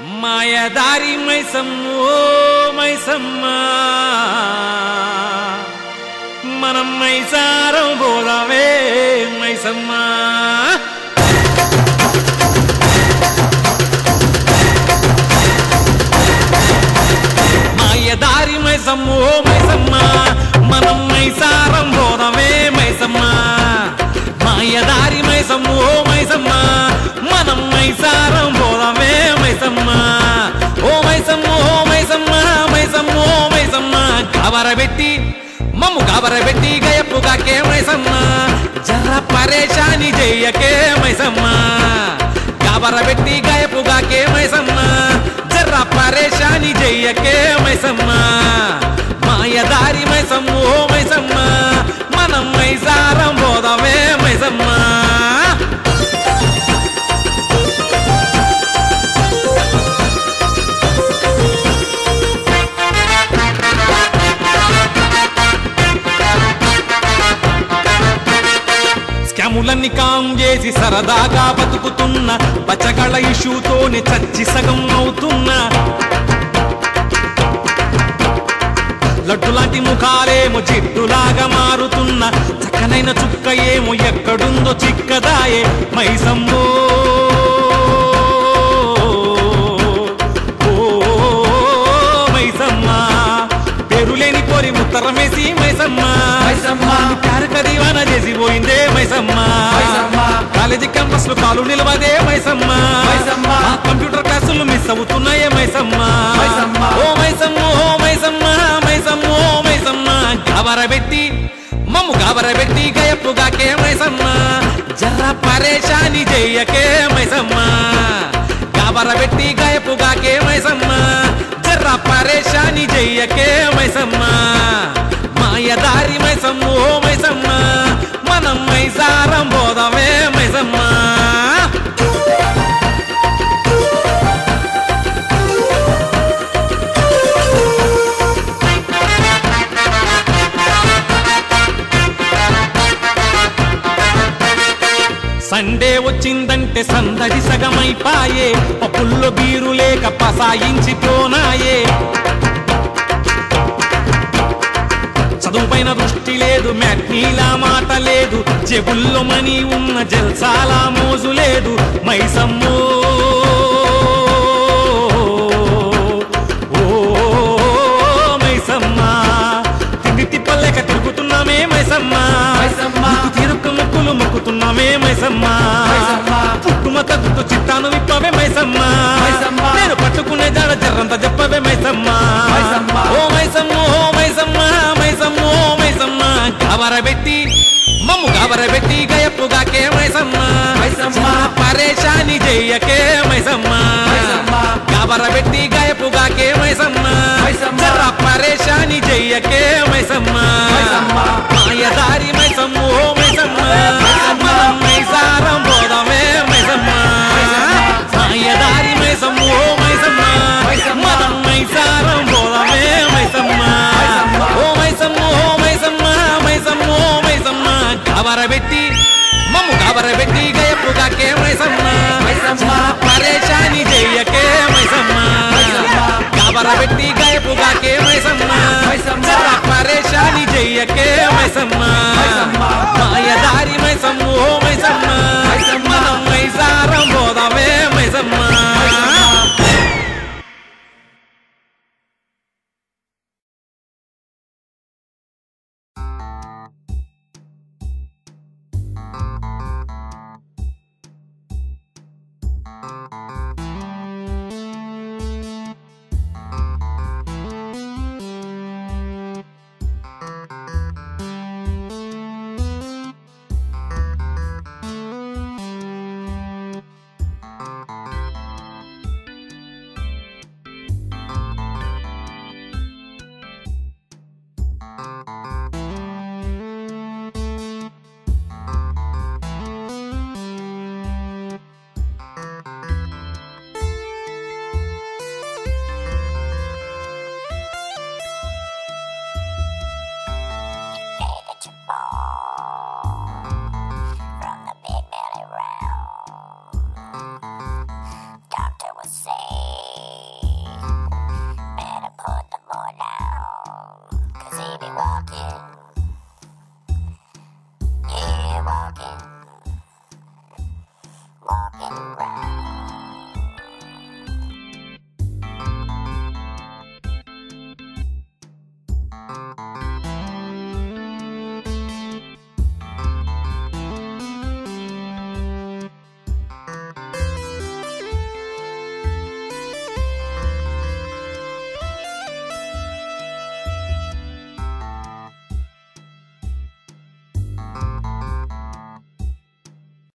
మాయదారి మైసమ్మో మైసమ్మ మనం మైసారం పోదామే మైసమ్మ మాయదారి మైసమ్మో మైసమ్మ మనం మైసారం పోదామే మైసమ్మ మాయదారి మైసమ్మో మైసమ్మ మనం మైసారం పోదామే మైసమ్మ ఓ మైసమ్మ ఓ మైసమ్మ మైసమ్మ ఓ మైసమ్మ గాబరబెట్టి మమ్ము గాబరబెట్టి గయప్పుగాకే మైసమ్మ జర పరేషాని చెయ్యకే మైసమ్మ గాబరబెట్టి గయప్పుగాకే మైసమ్మ జర పరేషాని చెయ్యకే మైసమ్మ మాయదారి మైసమ్మ ఓ మైసమ్మ మనం మైసారం పోదామే మైసమ్మ స్కాములన్నీ కాం చేసి సరదాగా బతుకుతున్న పచ్చగళ్ళ ఇష్యూతోనే చచ్చి సగం అవుతున్నా లడ్డులాంటి ముఖాలేమో జిడ్డులాగా మారుతున్న చక్కనైన చుక్క ఏమో ఎక్కడుందో చిక్కదాయే మైసమ్మో మైసమ్మ పేరులేని పోరి ముత్తరమేసి మైసమ్మ క్యారక దీవాన చేసి పోయిందే మైసమ్మ కాలేజీ క్యాంపస్ లో కాలు నిలవదే మైసమ్మ కంప్యూటర్ క్లాసులు మిస్ అవుతున్నాయే మైసమ్మ ఓ మైసమ్మ ఓ మైసమ్మ మైసమ్మ ఓ మైసమ్మ గాబరబెట్టి మమ్ము గాబరబెట్టి గయప్పుగాకే మైసమ్మ జర పరేషాని చెయ్యకే మైసమ్మ గాబరబెట్టి గయప్పుగాకే మైసమ్మ జర పరేషాని చెయ్యకే మైసమ్మ మాయదారి మైసమ్మ ఓ మైసమ్మ మనం మైసారం పోదామే మైసమ్మ సండే వచ్చిందంటే సందడి సగమైపాయే పప్పుల్లో బీరు లేక పసాయించిపోనాయే చదువు పైన దృష్టి లేదు మ్యాట్నీలా మాట లేదు జేబుల్లో మనీ ఉన్న జల్సాలా మోజు లేదు మైసమ్మో ఓ మైసమ్మ తిండి తిప్పలేక తిరుగుతున్నామే మైసమ్మ తిరుక్క ముక్కులు మొక్కుతున్నామే మైసమ్మ పుట్టుమ తగ్గుతూ చిత్తాను విప్పవే మైసమ్మ నేను పట్టుకునే జాడ జర్రంత చెప్పవే మైసమ్మ ఓ మైసమ్మ ఓ మైసమ్మ మైసమ్మ ఓ మైసమ్మ గాబరబెట్టి మమ్ము గాబరబెట్టి గయప్పుగాకే మైసమ్మ పరేషాని చెయ్యకే మైసమ్మ గాబరబెట్టి గయప్పుగాకే మైసమ్మ జర పరేషాని చెయ్యకే మైసమ్మ మాయదారి మైసమ్మ ఓ మైసమ్మ మనం మైసారం పోదామే మైసమ్మ మాయదారి మైసమ్మ ఓ మైసమ్మ మనం మైసారం పోదామే మైసమ్మ ఓ మైసమ్మ ఓ మైసమ్మ మైసమ్మ ఓ మైసమ్మ గాబరబెట్టి మమ్ము గాబరబెట్టి గయప్పుగాకే మైసమ్మ పరేషాని చెయ్యకే మైసమ్మ గాబరబెట్టి గయప్పుగాకే మైసమ్మ పరేషాని చెయ్యకే మైసమ్మ మాయదారి మైసమ్మ ఓ మైసమ్మ